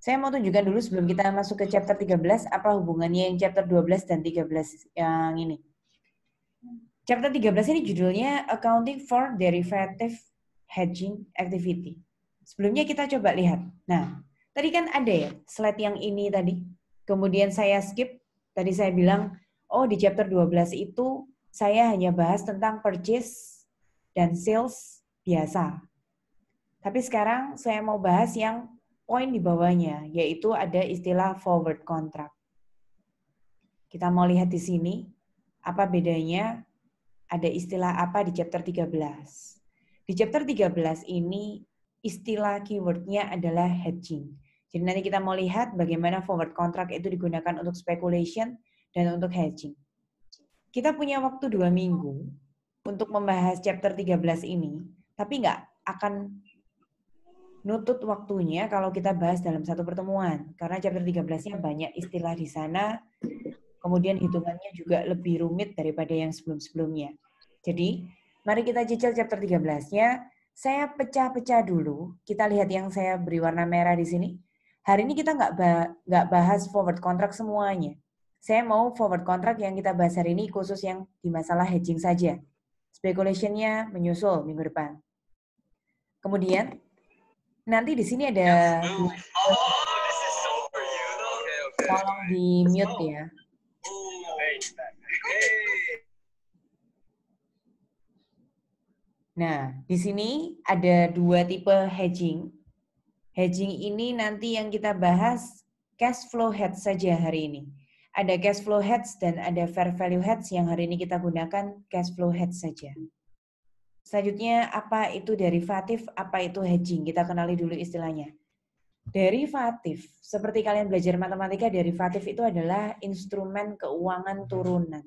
Saya mau tunjukkan dulu sebelum kita masuk ke chapter 13, apa hubungannya yang chapter 12 dan 13 yang ini. Chapter 13 ini judulnya Accounting for Derivative Hedging Activity. Sebelumnya kita coba lihat. Nah, tadi kan ada ya slide yang ini tadi. Kemudian saya skip. Tadi saya bilang, oh di chapter 12 itu saya hanya bahas tentang purchase dan sales biasa. Tapi sekarang saya mau bahas yang poin di bawahnya, yaitu ada istilah forward contract. Kita mau lihat di sini, apa bedanya, ada istilah apa di chapter 13. Di chapter 13 ini, istilah keywordnya adalah hedging. Jadi nanti kita mau lihat bagaimana forward contract itu digunakan untuk speculation dan untuk hedging. Kita punya waktu 2 minggu untuk membahas chapter 13 ini, tapi nggak akan nutut waktunya kalau kita bahas dalam satu pertemuan. Karena chapter 13-nya banyak istilah di sana, kemudian hitungannya juga lebih rumit daripada yang sebelum-sebelumnya. Jadi, mari kita cicil chapter 13-nya. Saya pecah-pecah dulu. Kita lihat yang saya beri warna merah di sini. Hari ini kita nggak bahas forward contract semuanya. Saya mau forward contract yang kita bahas hari ini khusus yang di masalah hedging saja. Speculation-nya menyusul minggu depan. Kemudian, nanti di sini ada tolong di mute ya. Nah, di sini ada 2 tipe hedging. Hedging ini nanti yang kita bahas cash flow hedge saja hari ini. Ada cash flow hedge dan ada fair value hedge yang hari ini kita gunakan cash flow hedge saja. Selanjutnya, apa itu derivatif, apa itu hedging? Kita kenali dulu istilahnya. Derivatif, seperti kalian belajar matematika, derivatif itu adalah instrumen keuangan turunan.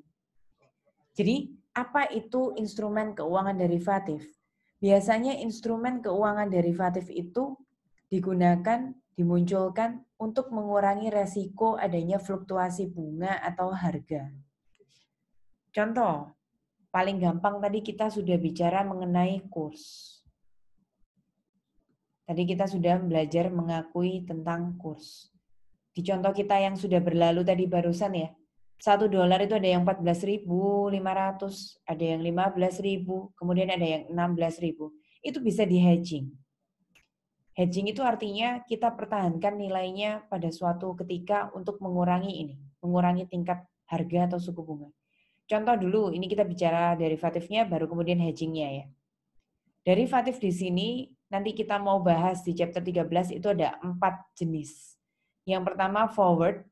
Jadi, apa itu instrumen keuangan derivatif? Biasanya instrumen keuangan derivatif itu digunakan, dimunculkan untuk mengurangi resiko adanya fluktuasi bunga atau harga. Contoh, paling gampang tadi kita sudah bicara mengenai kurs. Tadi kita sudah belajar mengakui tentang kurs. Di contoh kita yang sudah berlalu tadi barusan ya, $1 itu ada yang 14.500, ada yang 15.000, kemudian ada yang 16.000. Itu bisa di hedging. Hedging itu artinya kita pertahankan nilainya pada suatu ketika untuk mengurangi ini, mengurangi tingkat harga atau suku bunga. Contoh dulu, ini kita bicara derivatifnya, baru kemudian hedgingnya ya. Derivatif di sini, nanti kita mau bahas di chapter 13 itu ada 4 jenis. Yang pertama forward,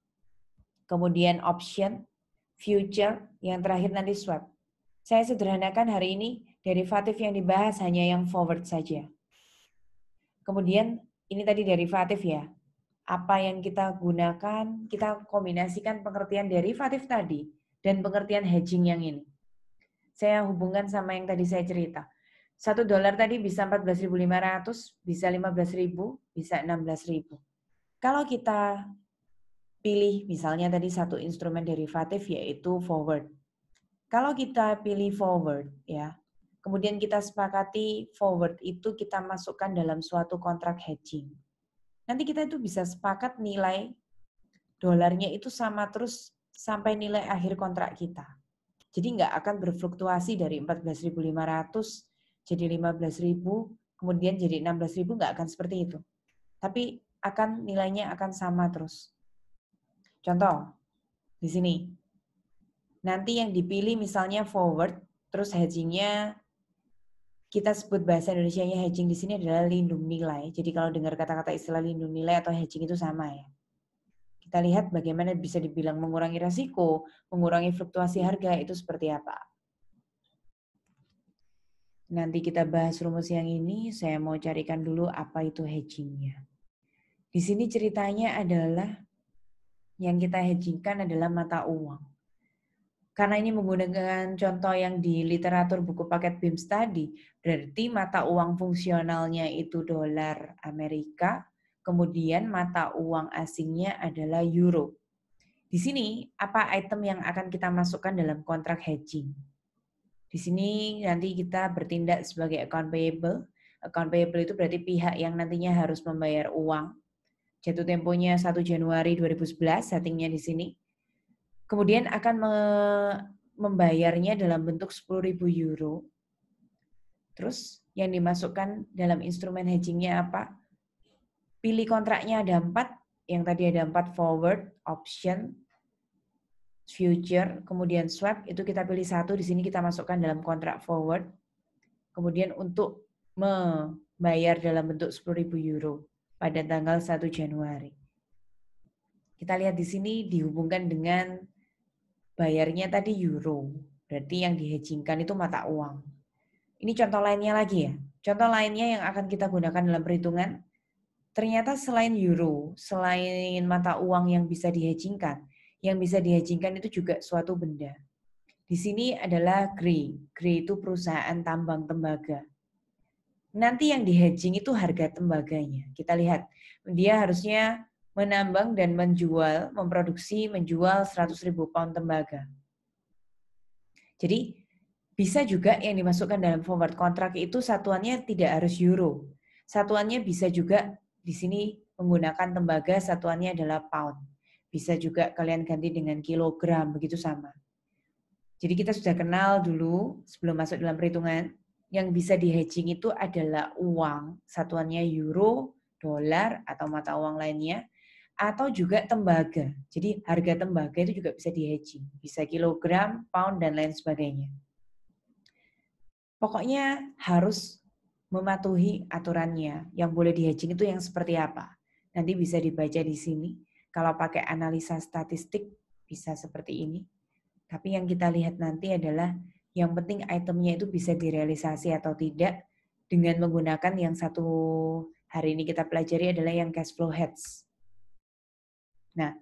kemudian option, future, yang terakhir nanti swap. Saya sederhanakan hari ini, derivatif yang dibahas hanya yang forward saja. Kemudian ini tadi derivatif ya. Apa yang kita gunakan, kita kombinasikan pengertian derivatif tadi dan pengertian hedging yang ini. Saya hubungkan sama yang tadi saya cerita. $1 tadi bisa 14.500, bisa 15.000, bisa 16.000. Kalau kita pilih misalnya tadi satu instrumen derivatif yaitu forward. Kalau kita pilih forward ya, kemudian kita sepakati forward itu kita masukkan dalam suatu kontrak hedging. Nanti kita itu bisa sepakat nilai dolarnya itu sama terus sampai nilai akhir kontrak kita. Jadi nggak akan berfluktuasi dari 14.500 jadi 15.000, kemudian jadi 16.000, nggak akan seperti itu. Tapi nilainya akan sama terus. Contoh, di sini. Nanti yang dipilih misalnya forward, terus hedgingnya kita sebut bahasa Indonesianya hedging di sini adalah lindung nilai. Jadi kalau dengar kata-kata istilah lindung nilai atau hedging itu sama ya. Kita lihat bagaimana bisa dibilang mengurangi risiko, mengurangi fluktuasi harga itu seperti apa. Nanti kita bahas rumus yang ini, saya mau carikan dulu apa itu hedgingnya. Di sini ceritanya adalah yang kita hedgingkan adalah mata uang. Karena ini menggunakan contoh yang di literatur buku paket BIMS tadi, berarti mata uang fungsionalnya itu dolar Amerika, kemudian mata uang asingnya adalah euro. Di sini, apa item yang akan kita masukkan dalam kontrak hedging? Di sini nanti kita bertindak sebagai account payable. Account payable itu berarti pihak yang nantinya harus membayar uang. Jatuh temponya 1 Januari 2011, settingnya di sini. Kemudian akan membayarnya dalam bentuk 10.000 euro. Terus yang dimasukkan dalam instrumen hedgingnya apa? Pilih kontraknya ada 4, yang tadi ada 4 forward, option, future, kemudian swap, itu kita pilih 1, di sini kita masukkan dalam kontrak forward. Kemudian untuk membayar dalam bentuk 10.000 euro pada tanggal 1 Januari. Kita lihat di sini dihubungkan dengan bayarnya tadi euro, berarti yang dihedgingkan itu mata uang. Ini contoh lainnya lagi ya. Contoh lainnya yang akan kita gunakan dalam perhitungan, ternyata selain euro, selain mata uang yang bisa dihedgingkan, yang bisa dihedgingkan itu juga suatu benda. Di sini adalah GREE. GREE itu perusahaan tambang tembaga. Nanti yang dihedging itu harga tembaganya. Kita lihat, dia harusnya menambang dan menjual, menjual 100.000 pound tembaga. Jadi bisa juga yang dimasukkan dalam forward contract itu satuannya tidak harus euro. Satuannya bisa juga di sini menggunakan tembaga, satuannya adalah pound. Bisa juga kalian ganti dengan kilogram, begitu sama. Jadi kita sudah kenal dulu sebelum masuk dalam perhitungan, yang bisa di hedging itu adalah uang, satuannya euro, dolar, atau mata uang lainnya, atau juga tembaga. Jadi harga tembaga itu juga bisa di hedging, bisa kilogram, pound, dan lain sebagainya. Pokoknya harus mematuhi aturannya. Yang boleh di hedging itu yang seperti apa. Nanti bisa dibaca di sini. Kalau pakai analisa statistik bisa seperti ini. Tapi yang kita lihat nanti adalah yang penting itemnya itu bisa direalisasi atau tidak dengan menggunakan yang satu hari ini kita pelajari adalah yang cash flow hedge. Nah,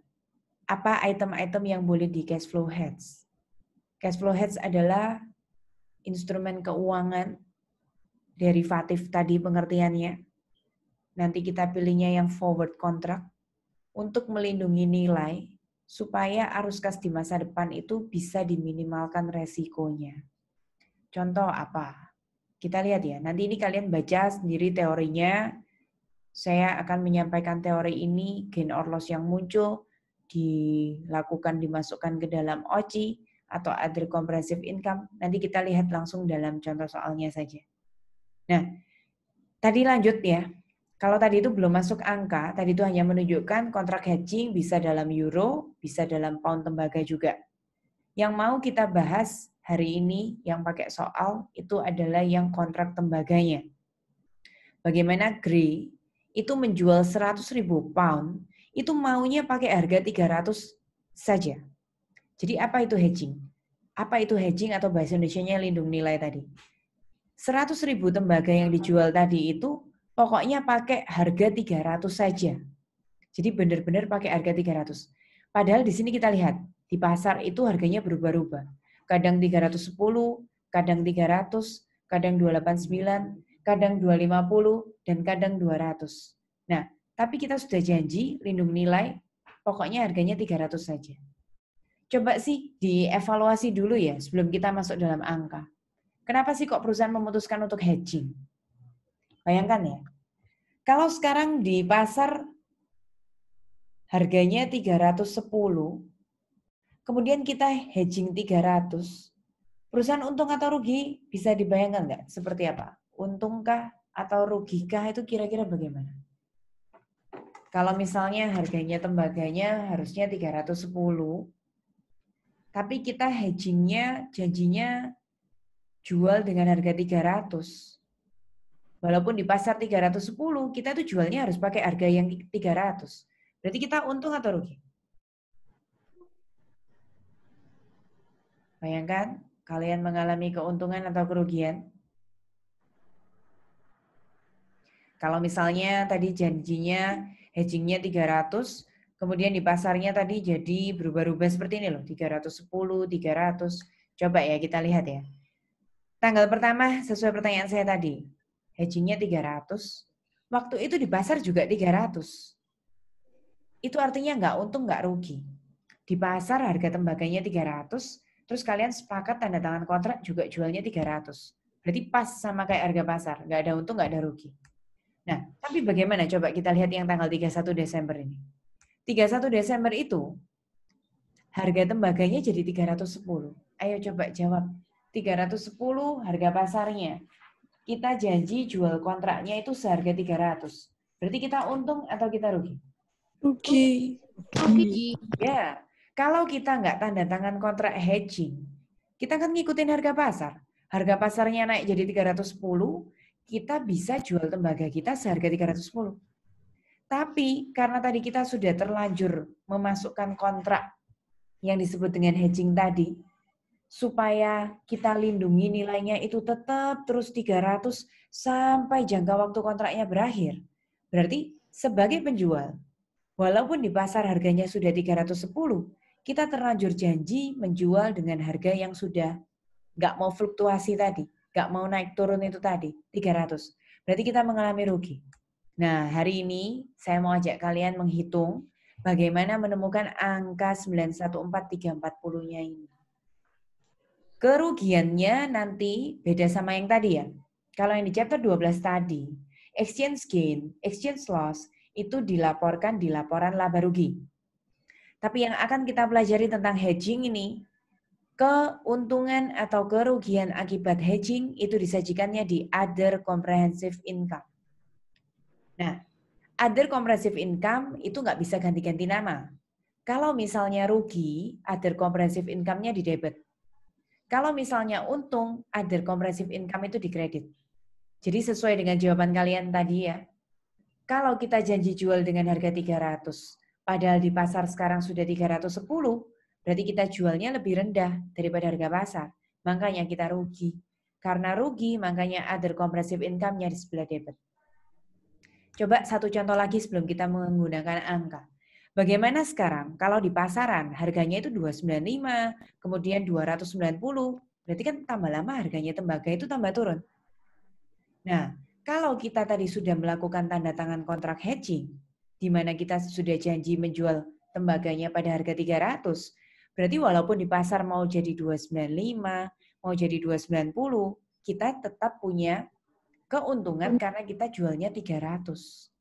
apa item-item yang boleh di cash flow hedge? Cash flow hedge adalah instrumen keuangan derivatif tadi pengertiannya. Nanti kita pilihnya yang forward contract untuk melindungi nilai supaya arus kas di masa depan itu bisa diminimalkan resikonya. Contoh apa? Kita lihat ya, nanti ini kalian baca sendiri teorinya. Saya akan menyampaikan teori ini, gain or loss yang muncul, dimasukkan ke dalam OCI atau other comprehensive income. Nanti kita lihat langsung dalam contoh soalnya saja. Nah, tadi lanjut ya. Kalau tadi itu belum masuk angka, tadi itu hanya menunjukkan kontrak hedging bisa dalam euro, bisa dalam pound tembaga juga. Yang mau kita bahas hari ini yang pakai soal itu adalah yang kontrak tembaganya. Bagaimana GREE itu menjual 100.000 pound, itu maunya pakai harga 300 saja. Jadi apa itu hedging? Apa itu hedging atau bahasa Indonesianya lindung nilai tadi? 100.000 tembaga yang dijual tadi itu pokoknya pakai harga 300 saja. Jadi benar-benar pakai harga 300. Padahal di sini kita lihat, di pasar itu harganya berubah-ubah. Kadang 310, kadang 300, kadang 289, kadang 250, dan kadang 200. Nah, tapi kita sudah janji lindung nilai, pokoknya harganya 300 saja. Coba sih dievaluasi dulu ya sebelum kita masuk dalam angka. Kenapa sih kok perusahaan memutuskan untuk hedging? Bayangkan ya, kalau sekarang di pasar harganya 310, kemudian kita hedging 300, perusahaan untung atau rugi bisa dibayangkan nggak seperti apa? Untungkah atau rugikah itu kira-kira bagaimana? Kalau misalnya harganya tembaganya harusnya 310, tapi kita hedgingnya janjinya jual dengan harga 300. Walaupun di pasar 310, kita tuh jualnya harus pakai harga yang 300. Berarti kita untung atau rugi? Bayangkan, kalian mengalami keuntungan atau kerugian? Kalau misalnya tadi janjinya hedgingnya 300, kemudian di pasarnya tadi jadi berubah-ubah seperti ini loh, 310, 300. Coba ya kita lihat ya. Tanggal pertama sesuai pertanyaan saya tadi, hedgingnya 300, waktu itu di pasar juga 300. Itu artinya nggak untung, nggak rugi. Di pasar harga tembaganya 300, terus kalian sepakat tanda tangan kontrak juga jualnya 300. Berarti pas sama kayak harga pasar, nggak ada untung, nggak ada rugi. Nah, tapi bagaimana coba kita lihat yang tanggal 31 Desember ini. 31 Desember itu harga tembaganya jadi 310. Ayo coba jawab. 310 harga pasarnya. Kita janji jual kontraknya itu seharga 300. Berarti kita untung atau kita rugi? Rugi. Rugi. Ya, kalau kita nggak tanda tangan kontrak hedging, kita kan ngikutin harga pasar. Harga pasarnya naik jadi 310, kita bisa jual tembaga kita seharga 310. Tapi karena tadi kita sudah terlanjur memasukkan kontrak yang disebut dengan hedging tadi, supaya kita lindungi nilainya itu tetap terus 300 sampai jangka waktu kontraknya berakhir. Berarti sebagai penjual, walaupun di pasar harganya sudah 310, kita terlanjur janji menjual dengan harga yang sudah nggak mau fluktuasi tadi, nggak mau naik turun itu tadi, 300. Berarti kita mengalami rugi. Nah, hari ini saya mau ajak kalian menghitung bagaimana menemukan angka 914340-nya ini. Kerugiannya nanti beda sama yang tadi ya. Kalau yang di chapter 12 tadi, exchange gain, exchange loss, itu dilaporkan di laporan laba rugi. Tapi yang akan kita pelajari tentang hedging ini, keuntungan atau kerugian akibat hedging itu disajikannya di other comprehensive income. Nah, other comprehensive income itu nggak bisa ganti-ganti nama. Kalau misalnya rugi, other comprehensive income-nya di debit. Kalau misalnya untung, other comprehensive income itu di kredit. Jadi sesuai dengan jawaban kalian tadi ya. Kalau kita janji jual dengan harga 300, padahal di pasar sekarang sudah 310, berarti kita jualnya lebih rendah daripada harga pasar. Makanya kita rugi. Karena rugi, makanya other comprehensive income-nya di sebelah debit. Coba satu contoh lagi sebelum kita menggunakan angka. Bagaimana sekarang kalau di pasaran harganya itu 295, kemudian 290, berarti kan tambah lama harganya tembaga itu tambah turun. Nah, kalau kita tadi sudah melakukan tanda tangan kontrak hedging, di mana kita sudah janji menjual tembaganya pada harga 300, berarti walaupun di pasar mau jadi 295, mau jadi 290, kita tetap punya keuntungan karena kita jualnya 300.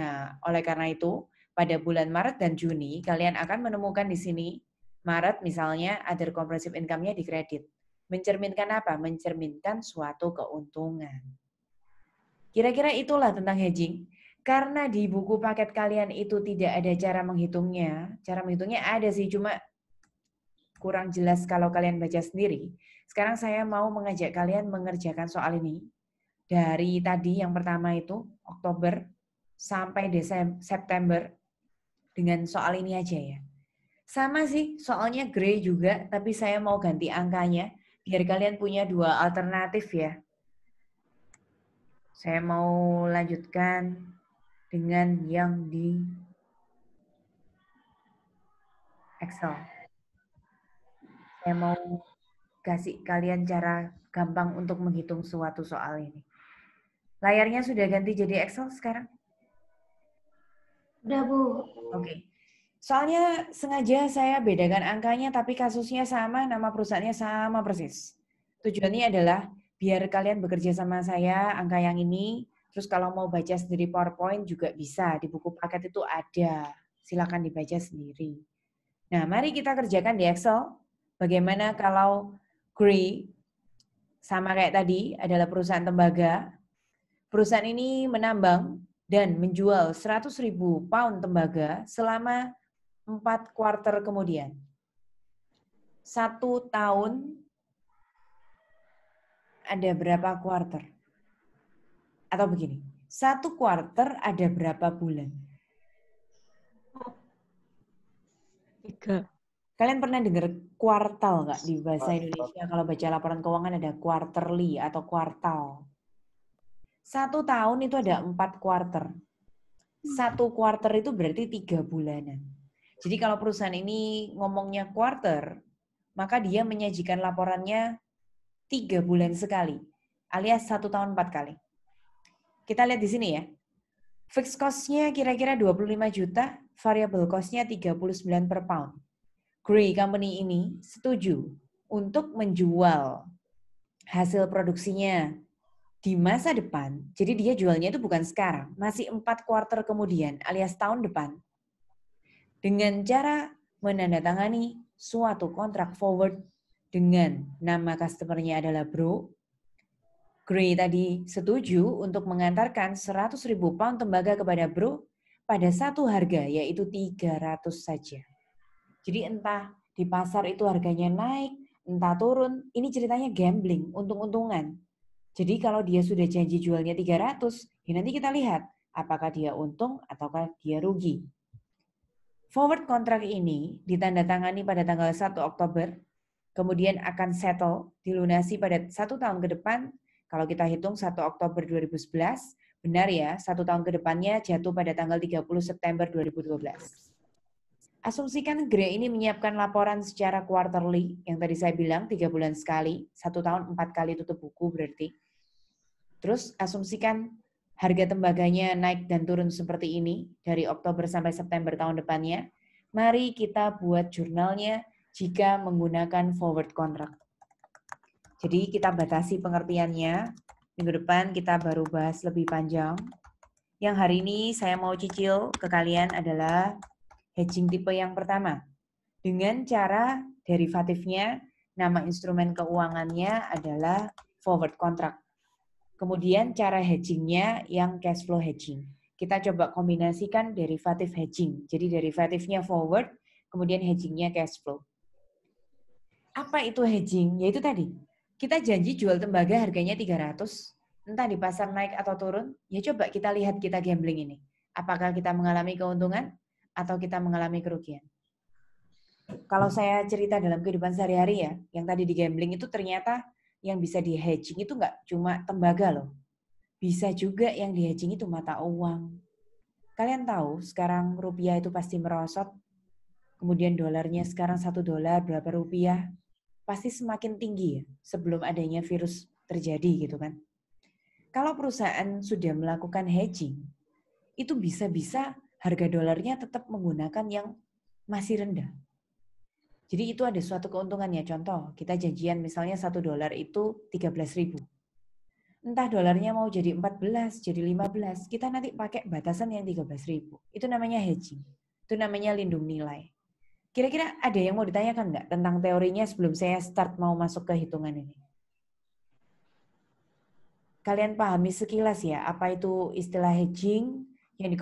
Nah, oleh karena itu, pada bulan Maret dan Juni, kalian akan menemukan di sini, Maret misalnya, other comprehensive income-nya di kredit. Mencerminkan apa? Mencerminkan suatu keuntungan. Kira-kira itulah tentang hedging. Karena di buku paket kalian itu tidak ada cara menghitungnya. Cara menghitungnya ada sih, cuma kurang jelas kalau kalian baca sendiri. Sekarang saya mau mengajak kalian mengerjakan soal ini. Dari tadi yang pertama itu, Oktober, sampai September, dengan soal ini aja ya. Sama sih, soalnya grey juga, tapi saya mau ganti angkanya, biar kalian punya dua alternatif ya. Saya mau lanjutkan dengan yang di Excel. Saya mau kasih kalian cara gampang untuk menghitung suatu soal ini. Layarnya sudah ganti jadi Excel sekarang? Udah, Bu. Oke. Soalnya sengaja saya bedakan angkanya, tapi kasusnya sama, nama perusahaannya sama persis. Tujuannya adalah biar kalian bekerja sama saya, angka yang ini, terus kalau mau baca sendiri PowerPoint juga bisa, di buku paket itu ada. Silakan dibaca sendiri. Nah, mari kita kerjakan di Excel. Bagaimana kalau Grey, sama kayak tadi, adalah perusahaan tembaga. Perusahaan ini menambang dan menjual 100.000 pound tembaga selama 4 kuarter kemudian. 1 tahun ada berapa kuarter? Atau begini, 1 kuarter ada berapa bulan? 3. Kalian pernah dengar kuartal nggak di bahasa Indonesia? Kalau baca laporan keuangan ada quarterly atau kuartal. 1 tahun itu ada 4 kuarter. 1 kuarter itu berarti 3 bulanan. Jadi kalau perusahaan ini ngomongnya quarter, maka dia menyajikan laporannya 3 bulan sekali, alias 1 tahun 4 kali. Kita lihat di sini ya. Fixed cost-nya kira-kira 25 juta, variable cost-nya 39 per pound. Grey Company ini setuju untuk menjual hasil produksinya di masa depan, jadi dia jualnya itu bukan sekarang, masih 4 kuartal kemudian alias tahun depan. Dengan cara menandatangani suatu kontrak forward dengan nama customer-nya adalah Bro, Gray tadi setuju untuk mengantarkan 100.000 pound tembaga kepada Bro pada satu harga yaitu 300 saja. Jadi entah di pasar itu harganya naik, entah turun, ini ceritanya gambling, untung-untungan. Jadi kalau dia sudah janji jualnya 300, ya nanti kita lihat apakah dia untung ataukah dia rugi. Forward kontrak ini ditandatangani pada tanggal 1 Oktober, kemudian akan settle, dilunasi pada 1 tahun ke depan. Kalau kita hitung 1 Oktober 2011, benar ya, 1 tahun ke depannya jatuh pada tanggal 30 September 2012. Asumsikan Gray ini menyiapkan laporan secara quarterly, yang tadi saya bilang 3 bulan sekali, 1 tahun 4 kali tutup buku berarti. Terus asumsikan harga tembaganya naik dan turun seperti ini dari Oktober sampai September tahun depannya. Mari kita buat jurnalnya jika menggunakan forward contract. Jadi kita batasi pengertiannya. Minggu depan kita baru bahas lebih panjang. Yang hari ini saya mau cicil ke kalian adalah hedging tipe yang pertama. Dengan cara derivatifnya, nama instrumen keuangannya adalah forward contract. Kemudian cara hedgingnya yang cash flow hedging. Kita coba kombinasikan derivatif hedging. Jadi derivatifnya forward, kemudian hedgingnya cash flow. Apa itu hedging? Yaitu tadi, kita janji jual tembaga harganya 300, entah di pasar naik atau turun, ya coba kita lihat kita gambling ini. Apakah kita mengalami keuntungan atau kita mengalami kerugian? Kalau saya cerita dalam kehidupan sehari-hari ya, yang tadi di gambling itu ternyata yang bisa di hedging itu nggak cuma tembaga loh. Bisa juga yang di hedging itu mata uang. Kalian tahu sekarang rupiah itu pasti merosot, kemudian dolarnya sekarang $1 berapa rupiah, pasti semakin tinggi ya sebelum adanya virus terjadi gitu kan. Kalau perusahaan sudah melakukan hedging, itu bisa-bisa harga dolarnya tetap menggunakan yang masih rendah. Jadi itu ada suatu keuntungannya. Contoh, kita janjian misalnya $1 itu 13.000. Entah dolarnya mau jadi 14, jadi 15, kita nanti pakai batasan yang 13.000. Itu namanya hedging. Itu namanya lindung nilai. Kira-kira ada yang mau ditanyakan nggak tentang teorinya sebelum saya start mau masuk ke hitungan ini? Kalian pahami sekilas ya, apa itu istilah hedging yang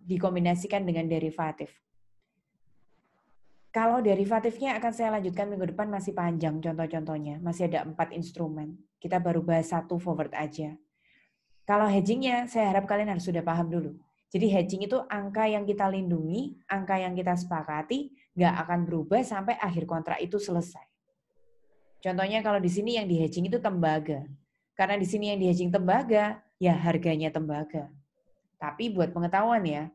dikombinasikan dengan derivatif. Kalau derivatifnya akan saya lanjutkan minggu depan, masih panjang contoh-contohnya. Masih ada 4 instrumen. Kita baru bahas 1 forward aja. Kalau hedgingnya, saya harap kalian harus sudah paham dulu. Jadi hedging itu angka yang kita lindungi, angka yang kita sepakati, nggak akan berubah sampai akhir kontrak itu selesai. Contohnya kalau di sini yang di hedging itu tembaga. Karena di sini yang di hedging tembaga, ya harganya tembaga. Tapi buat pengetahuan ya,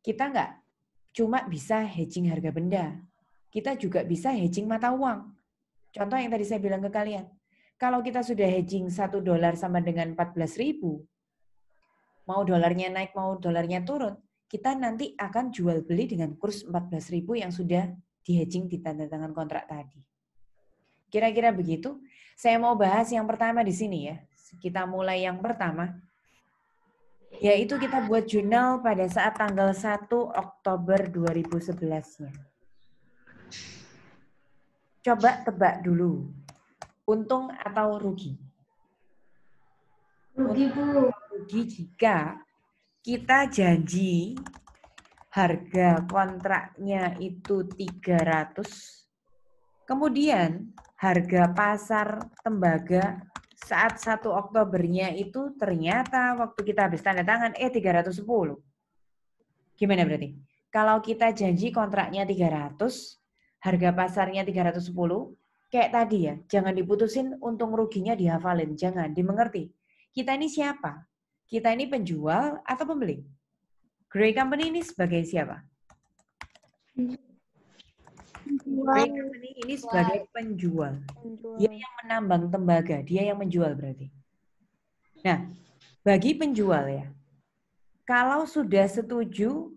kita nggak cuma bisa hedging harga benda. Kita juga bisa hedging mata uang. Contoh yang tadi saya bilang ke kalian. Kalau kita sudah hedging $1 sama dengan 14.000, mau dolarnya naik, mau dolarnya turun, kita nanti akan jual beli dengan kurs 14.000 yang sudah di hedging di tanda tangan kontrak tadi. Kira-kira begitu. Saya mau bahas yang pertama di sini ya. Kita mulai yang pertama. Yaitu kita buat jurnal pada saat tanggal 1 Oktober 2011-nya. Coba tebak dulu. Untung atau rugi? Rugi, Bu. Rugi jika kita janji harga kontraknya itu 300, kemudian harga pasar tembaga saat 1 Oktobernya itu ternyata waktu kita habis tanda tangan 310. Gimana berarti? Kalau kita janji kontraknya 300, harga pasarnya 310, kayak tadi ya, jangan diputusin untung ruginya dihafalin, jangan, dimengerti. Kita ini siapa? Kita ini penjual atau pembeli? Gray Company ini sebagai siapa? Gray Company ini sebagai penjual. Dia yang menambang tembaga, dia yang menjual berarti. Nah, bagi penjual ya, kalau sudah setuju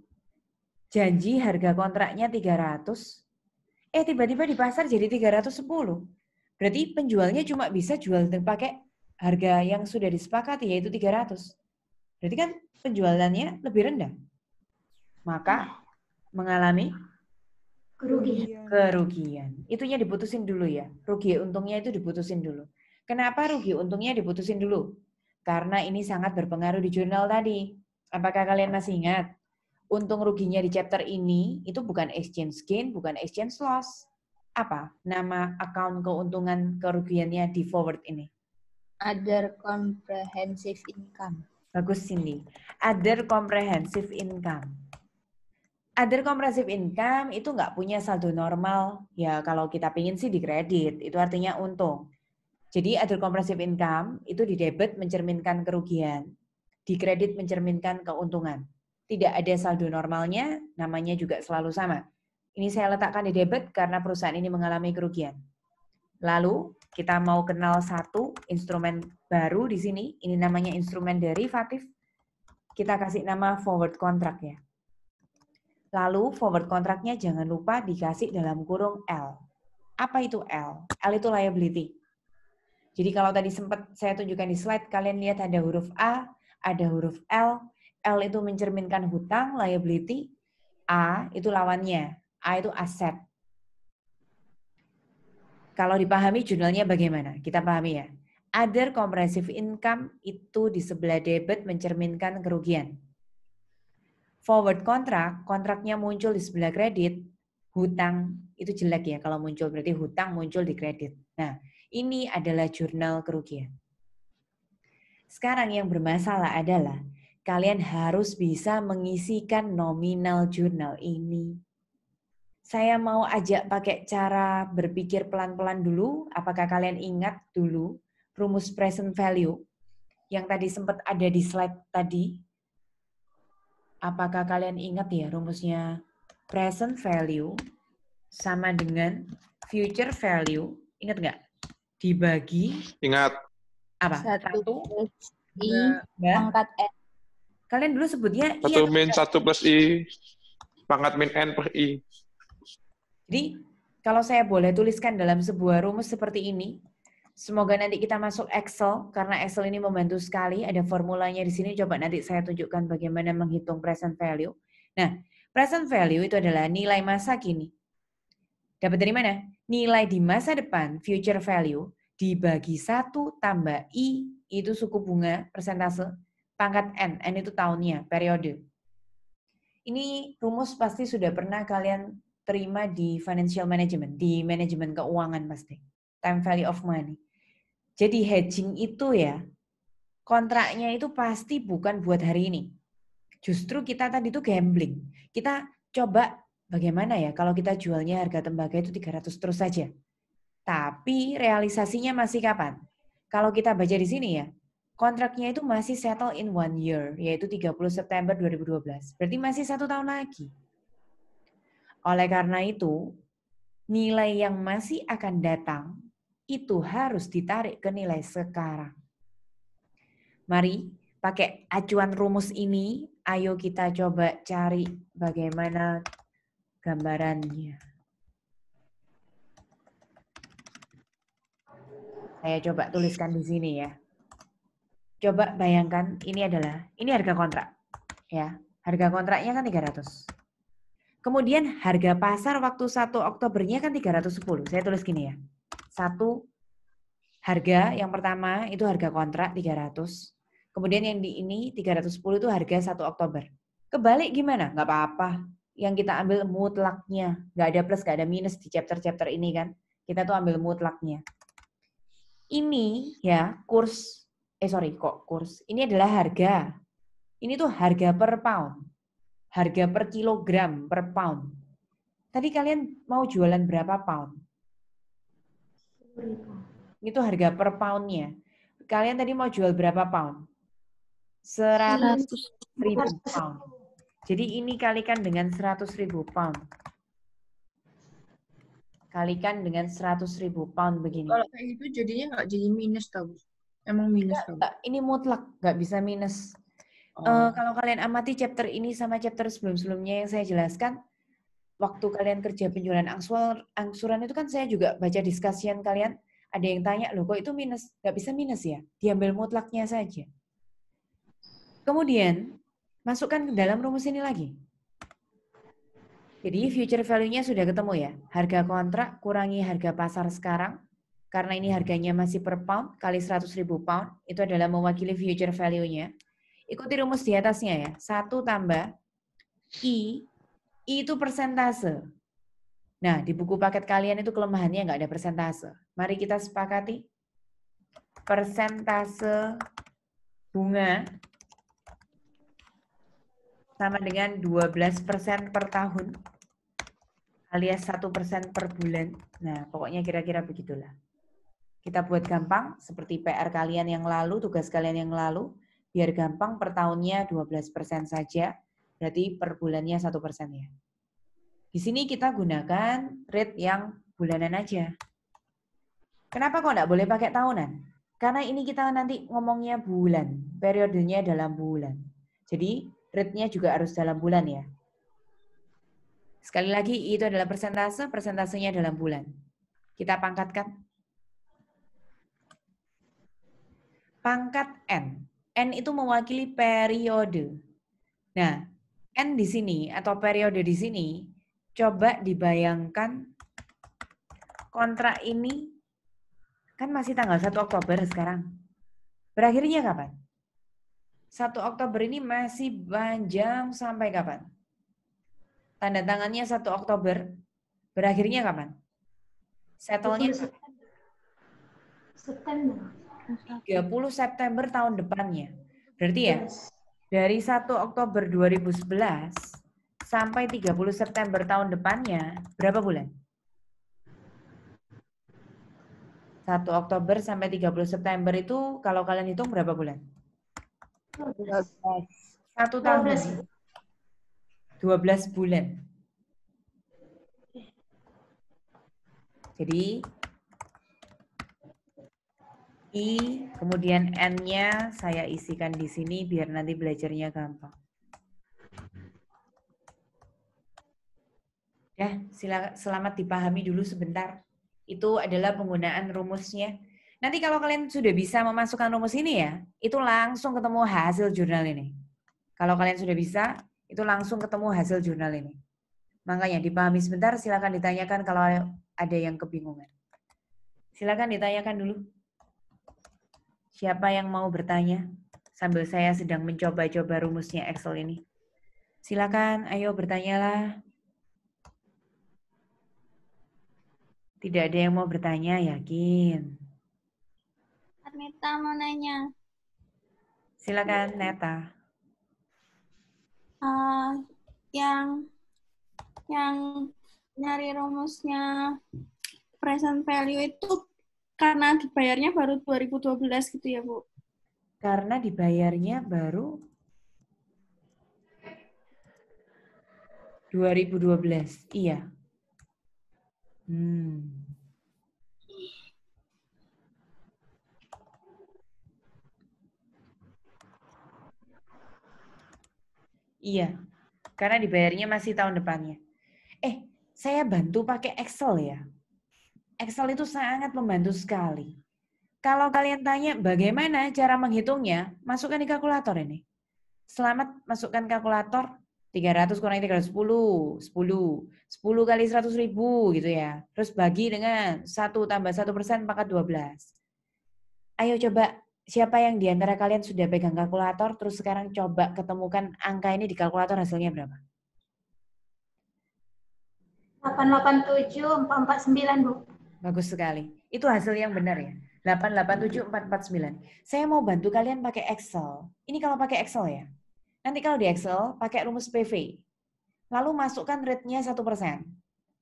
janji harga kontraknya 300, tiba-tiba di pasar jadi 310. Berarti penjualnya cuma bisa jual pakai harga yang sudah disepakati yaitu 300. Berarti kan penjualannya lebih rendah. Maka mengalami kerugian. Itunya diputusin dulu ya. Rugi untungnya itu diputusin dulu. Kenapa rugi untungnya diputusin dulu? Karena ini sangat berpengaruh di jurnal tadi. Apakah kalian masih ingat? Untung ruginya di chapter ini itu bukan exchange gain, bukan exchange loss. Apa nama account keuntungan kerugiannya di forward ini? Other comprehensive income. Bagus Cindy. Other comprehensive income. Other comprehensive income itu nggak punya saldo normal. Ya kalau kita pingin sih di kredit, itu artinya untung. Jadi other comprehensive income itu di debit mencerminkan kerugian, di kredit mencerminkan keuntungan. Tidak ada saldo normalnya, namanya juga selalu sama. Ini saya letakkan di debit karena perusahaan ini mengalami kerugian. Lalu kita mau kenal satu instrumen baru di sini, ini namanya instrumen derivatif. Kita kasih nama forward contract ya. Lalu forward contract-nya jangan lupa dikasih dalam kurung L. Apa itu L? L itu liability. Jadi kalau tadi sempat saya tunjukkan di slide, kalian lihat ada huruf A, ada huruf L. L itu mencerminkan hutang, liability. A itu lawannya. A itu aset. Kalau dipahami jurnalnya bagaimana? Kita pahami ya. Other comprehensive income itu di sebelah debit mencerminkan kerugian. Forward contract, kontraknya muncul di sebelah kredit, hutang itu jelek ya kalau muncul, berarti hutang muncul di kredit. Nah, ini adalah jurnal kerugian. Sekarang yang bermasalah adalah kalian harus bisa mengisikan nominal jurnal ini. Saya mau ajak pakai cara berpikir pelan-pelan dulu. Apakah kalian ingat dulu rumus present value yang tadi sempat ada di slide tadi? Apakah kalian ingat ya rumusnya present value sama dengan future value? Ingat nggak? Dibagi. Ingat. Apa? 1 plus I Mbak? pangkat N. Kalian dulu sebutnya 1 min 1 plus I pangkat min N per I. Jadi kalau saya boleh tuliskan dalam sebuah rumus seperti ini, semoga nanti kita masuk Excel, karena Excel ini membantu sekali, ada formulanya di sini, coba nanti saya tunjukkan bagaimana menghitung present value. Nah, present value itu adalah nilai masa kini. Dapat dari mana? Nilai di masa depan, future value, dibagi 1 tambah I, itu suku bunga, persentase, pangkat N itu tahunnya, periode. Ini rumus pasti sudah pernah kalian terima di financial management, di manajemen keuangan pasti. Time value of money. Jadi hedging itu ya, kontraknya itu pasti bukan buat hari ini. Justru kita tadi itu gambling. Kita coba bagaimana ya kalau kita jualnya harga tembaga itu 300 terus saja. Tapi realisasinya masih kapan? Kalau kita baca di sini ya, kontraknya itu masih settle in 1 year, yaitu 30 September 2012. Berarti masih 1 tahun lagi. Oleh karena itu, nilai yang masih akan datang itu harus ditarik ke nilai sekarang. Mari pakai acuan rumus ini, ayo kita coba cari bagaimana gambarannya. Saya coba tuliskan di sini ya. Coba bayangkan ini harga kontrak. Ya, harga kontraknya kan 300. Kemudian harga pasar waktu 1 Oktobernya kan 310. Saya tulis gini ya. 1 harga yang pertama itu harga kontrak 300. Kemudian yang di ini 310 itu harga 1 Oktober. Kebalik gimana? Nggak apa-apa. Yang kita ambil mutlaknya. Nggak ada plus, nggak ada minus di chapter-chapter ini kan. Kita tuh ambil mutlaknya. Ini ya kurs. Ini adalah harga. Ini tuh harga per pound. Harga per kilogram per pound. Tadi kalian mau jualan berapa pound? Itu harga per poundnya. Kalian tadi mau jual berapa pound? 100.000 pound. Jadi ini kalikan dengan 100.000 pound. Kalikan dengan 100.000 pound begini. Kalau kayak gitu jadinya nggak jadi minus tau. Emang minus tau. Ini mutlak, nggak bisa minus. Kalau kalian amati chapter ini sama chapter sebelum-sebelumnya yang saya jelaskan, waktu kalian kerja penjualan angsuran itu kan saya juga baca diskusian kalian, Ada yang tanya, loh kok itu minus? Nggak bisa minus ya? Diambil mutlaknya saja. Kemudian, masukkan ke dalam rumus ini lagi. Jadi future value-nya sudah ketemu ya. Harga kontrak kurangi harga pasar sekarang. Karena ini harganya masih per pound kali 100.000 pound. Itu adalah mewakili future value-nya. Ikuti rumus di atasnya ya. 1 tambah I itu persentase. Nah, di buku paket kalian itu kelemahannya nggak ada persentase. Mari kita sepakati. Persentase bunga sama dengan 12% per tahun alias 1% per bulan. Nah, pokoknya kira-kira begitulah. Kita buat gampang, seperti PR kalian yang lalu, tugas kalian yang lalu, biar gampang per tahunnya 12% saja, berarti per bulannya 1% ya. Di sini kita gunakan rate yang bulanan aja. Kenapa kok nggak boleh pakai tahunan? Karena ini kita nanti ngomongnya bulan, periodenya dalam bulan. Jadi rate-nya juga harus dalam bulan ya. Sekali lagi itu adalah persentase, persentasenya dalam bulan. Kita pangkatkan. Pangkat N. N itu mewakili periode. Nah, N di sini atau periode di sini, coba dibayangkan kontrak ini kan masih tanggal 1 Oktober sekarang. Berakhirnya kapan? 1 Oktober ini masih panjang sampai kapan? Tanda tangannya 1 Oktober, berakhirnya kapan? Settle-nya September. 30 September tahun depannya. Berarti ya, dari 1 Oktober 2011 sampai 30 September tahun depannya, berapa bulan? 1 Oktober sampai 30 September itu kalau kalian hitung berapa bulan? 12. 1 tahun. 12 bulan. Jadi I, kemudian N-nya saya isikan di sini biar nanti belajarnya gampang. Ya, selamat dipahami dulu sebentar. Itu adalah penggunaan rumusnya. Nanti kalau kalian sudah bisa memasukkan rumus ini ya, itu langsung ketemu hasil jurnal ini. Kalau kalian sudah bisa, itu langsung ketemu hasil jurnal ini. Makanya dipahami sebentar, silakan ditanyakan kalau ada yang kebingungan. Silakan ditanyakan dulu. Siapa yang mau bertanya sambil saya sedang mencoba-coba rumusnya Excel ini? Silakan, ayo bertanyalah. Tidak ada yang mau bertanya, yakin? Neta mau nanya. Silakan, Neta. Yang nyari rumusnya present value itu karena dibayarnya baru 2012 gitu ya, Bu? Karena dibayarnya baru 2012, iya. Iya, karena dibayarnya masih tahun depannya. Saya bantu pakai Excel ya. Excel itu sangat membantu sekali. Kalau kalian tanya bagaimana cara menghitungnya, masukkan di kalkulator ini. Selamat masukkan kalkulator 300 kurangi 310, 10 kali 100.000 gitu ya. Terus bagi dengan 1 tambah 1% pangkat 12. Ayo coba, siapa yang di antara kalian sudah pegang kalkulator, terus sekarang coba ketemukan angka ini di kalkulator hasilnya berapa? 887,449, Bu. Bagus sekali. Itu hasil yang benar ya. 887,449. Saya mau bantu kalian pakai Excel. Ini kalau pakai Excel ya. Nanti kalau di Excel pakai rumus PV. Lalu masukkan rate-nya 1%.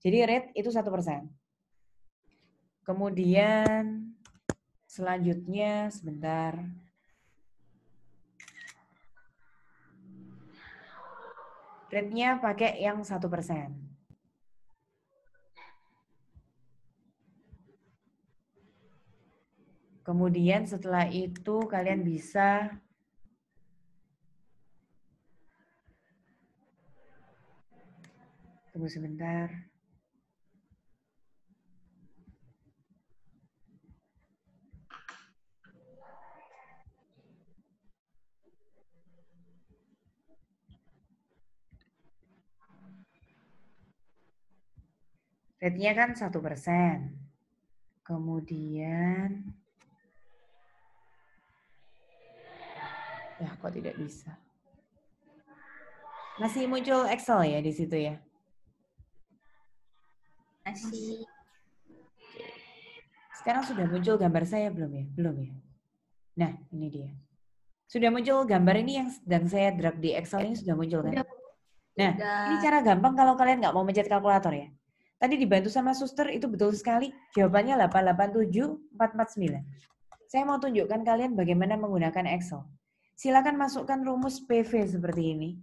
Jadi rate itu 1%. Kemudian selanjutnya sebentar. Rate-nya pakai yang 1%. Kemudian setelah itu kalian bisa tunggu sebentar. Rate-nya kan 1%. Kemudian, ya kok tidak bisa. Masih muncul Excel ya di situ ya? Masih. Sekarang sudah muncul gambar saya belum ya? Belum ya? Nah, ini dia. Sudah muncul gambar ini yang sedang saya drag di Excel ini sudah muncul kan? Nah, ini cara gampang kalau kalian nggak mau mencet kalkulator ya. Tadi dibantu sama suster itu betul sekali. Jawabannya 887449. Saya mau tunjukkan kalian bagaimana menggunakan Excel. Silakan masukkan rumus PV seperti ini.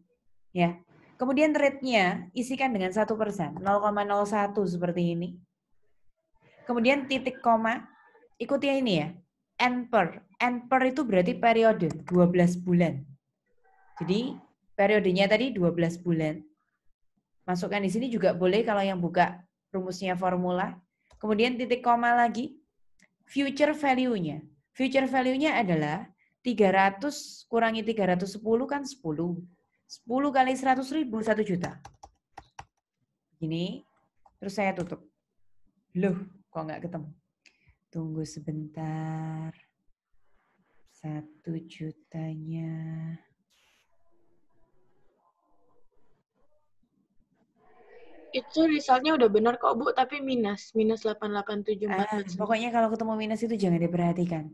Ya. Kemudian rate-nya isikan dengan 1%, 0,01 seperti ini. Kemudian titik koma, ikuti ini ya. N per itu berarti periode 12 bulan. Jadi periodenya tadi 12 bulan. Masukkan di sini juga boleh kalau yang buka rumusnya formula. Kemudian titik koma lagi, future value-nya. Future value-nya adalah 300 kurangi 310 kan 10. 10 kali 100.000, 1 juta. Ini, terus saya tutup. Loh, kok nggak ketemu? Tunggu sebentar. 1 jutanya. Itu resultnya udah benar kok, Bu, tapi minus 88749. Pokoknya kalau ketemu minus itu jangan diperhatikan.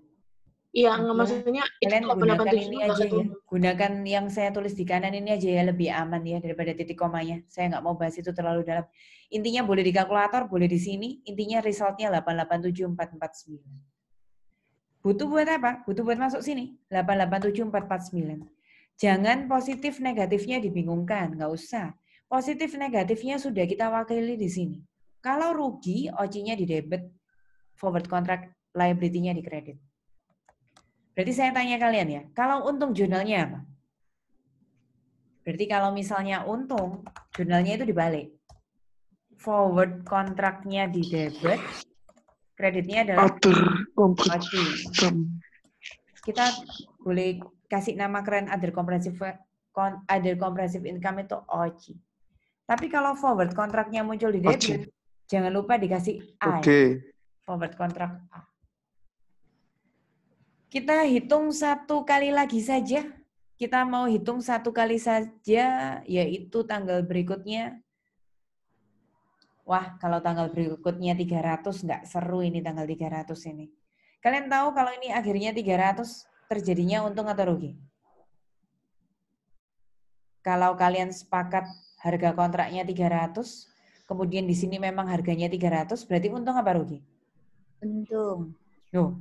Iya, nggak maksudnya itu Kalian gunakan ini 887 nggak aja ya. ketemu. Gunakan yang saya tulis di kanan ini aja ya, lebih aman ya daripada titik komanya. Saya nggak mau bahas itu terlalu dalam. Intinya boleh di kalkulator, boleh di sini. Intinya resultnya 887449. Butuh buat apa? Butuh buat masuk sini. 887449. Jangan positif negatifnya dibingungkan, nggak usah. Positif negatifnya sudah kita wakili di sini. Kalau rugi, OC-nya di debit, forward contract liability-nya di kredit. Berarti saya tanya kalian ya, kalau untung jurnalnya apa? Berarti kalau misalnya untung, jurnalnya itu dibalik. Forward kontraknya di debit, kreditnya adalah OC. Kita boleh kasih nama keren other comprehensive income itu OC. Tapi kalau forward kontraknya muncul di debit, jangan lupa dikasih I. Forward kontrak A. Kita hitung 1 kali lagi saja. Kita mau hitung 1 kali saja, yaitu tanggal berikutnya. Wah, kalau tanggal berikutnya 300, nggak seru ini tanggal 300 ini. Kalian tahu kalau ini akhirnya 300, terjadinya untung atau rugi? Kalau kalian sepakat harga kontraknya 300, kemudian di sini memang harganya 300, berarti untung apa rugi? Untung. Loh.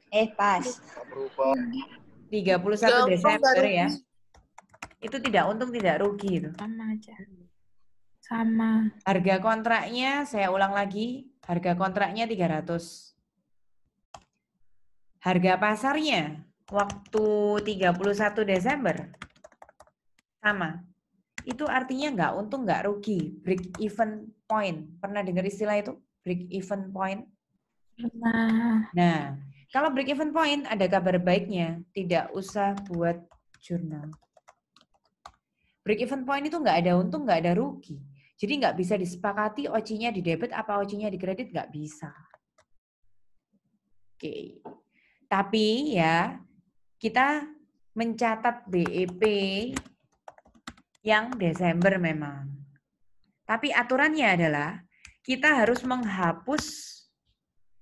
Pas. 31 Desember ya. Itu tidak untung, tidak rugi itu. Sama aja. Sama. Harga kontraknya, saya ulang lagi, harga kontraknya 300. Harga pasarnya waktu 31 Desember sama. Itu artinya nggak untung, nggak rugi. Break even point. Pernah dengar istilah itu? Break even point? Nah, kalau break even point ada kabar baiknya. Tidak usah buat jurnal. Break even point itu nggak ada untung, nggak ada rugi. Jadi nggak bisa disepakati OC-nya di debit apa OC-nya di kredit, nggak bisa. Oke. Tapi ya, kita mencatat BEP yang Desember memang. Tapi aturannya adalah kita harus menghapus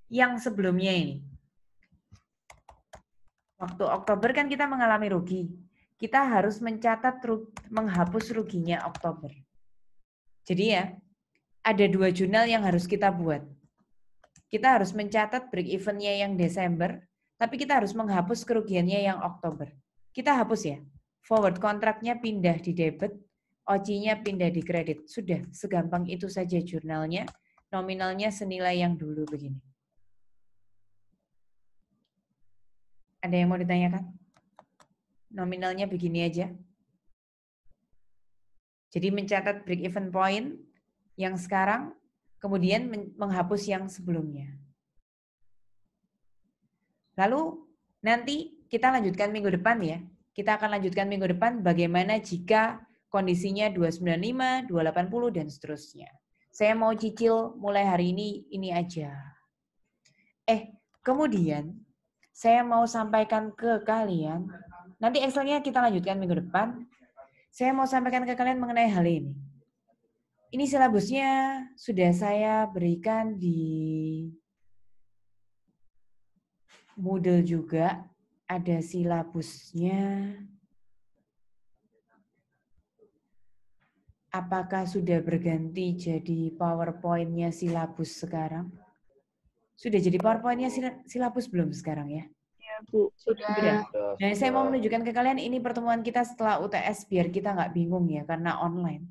yang sebelumnya ini. Waktu Oktober kan kita mengalami rugi. Kita harus mencatat menghapus ruginya Oktober. Jadi ya, ada 2 jurnal yang harus kita buat. Kita harus mencatat break even-nya yang Desember, tapi kita harus menghapus kerugiannya yang Oktober. Kita hapus ya. Forward kontraknya pindah di debit, OC-nya pindah di kredit. Sudah, segampang itu saja jurnalnya. Nominalnya senilai yang dulu begini. Ada yang mau ditanyakan? Nominalnya begini aja. Jadi mencatat break even point yang sekarang, kemudian menghapus yang sebelumnya. Lalu nanti kita lanjutkan minggu depan ya. Kita akan lanjutkan minggu depan bagaimana jika kondisinya 295, 280, dan seterusnya. Saya mau cicil mulai hari ini aja. Kemudian saya mau sampaikan ke kalian, nanti Excelnya kita lanjutkan minggu depan. Saya mau sampaikan ke kalian mengenai hal ini. Ini silabusnya sudah saya berikan di Moodle juga. Ada silabusnya. Apakah sudah berganti jadi PowerPoint-nya silabus sekarang? Sudah jadi PowerPoint-nya silabus belum sekarang ya? Ya, Bu. Sudah. Nah, saya mau menunjukkan ke kalian ini pertemuan kita setelah UTS biar kita nggak bingung ya karena online.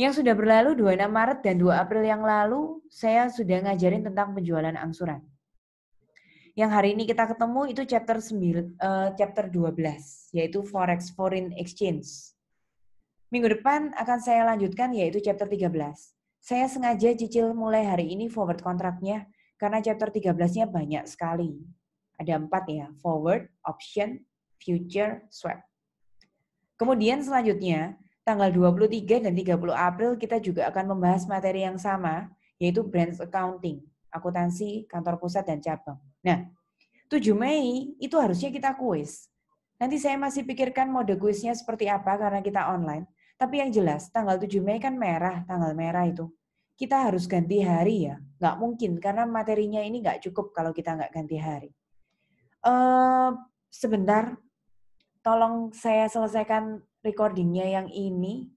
Yang sudah berlalu 26 Maret dan 2 April yang lalu, saya sudah ngajarin tentang penjualan angsuran. Yang hari ini kita ketemu itu chapter 12, yaitu Forex Foreign Exchange. Minggu depan akan saya lanjutkan yaitu chapter 13. Saya sengaja cicil mulai hari ini forward kontraknya karena chapter 13-nya banyak sekali. Ada 4 ya, forward, option, future, swap. Kemudian selanjutnya, tanggal 23 dan 30 April kita juga akan membahas materi yang sama, yaitu branch accounting, akuntansi, kantor pusat, dan cabang. Nah, 7 Mei itu harusnya kita kuis. Nanti saya masih pikirkan mode kuisnya seperti apa karena kita online. Tapi yang jelas, tanggal 7 Mei kan merah, tanggal merah itu. Kita harus ganti hari ya. Nggak mungkin, karena materinya ini nggak cukup kalau kita nggak ganti hari. Sebentar, tolong saya selesaikan recordingnya yang ini.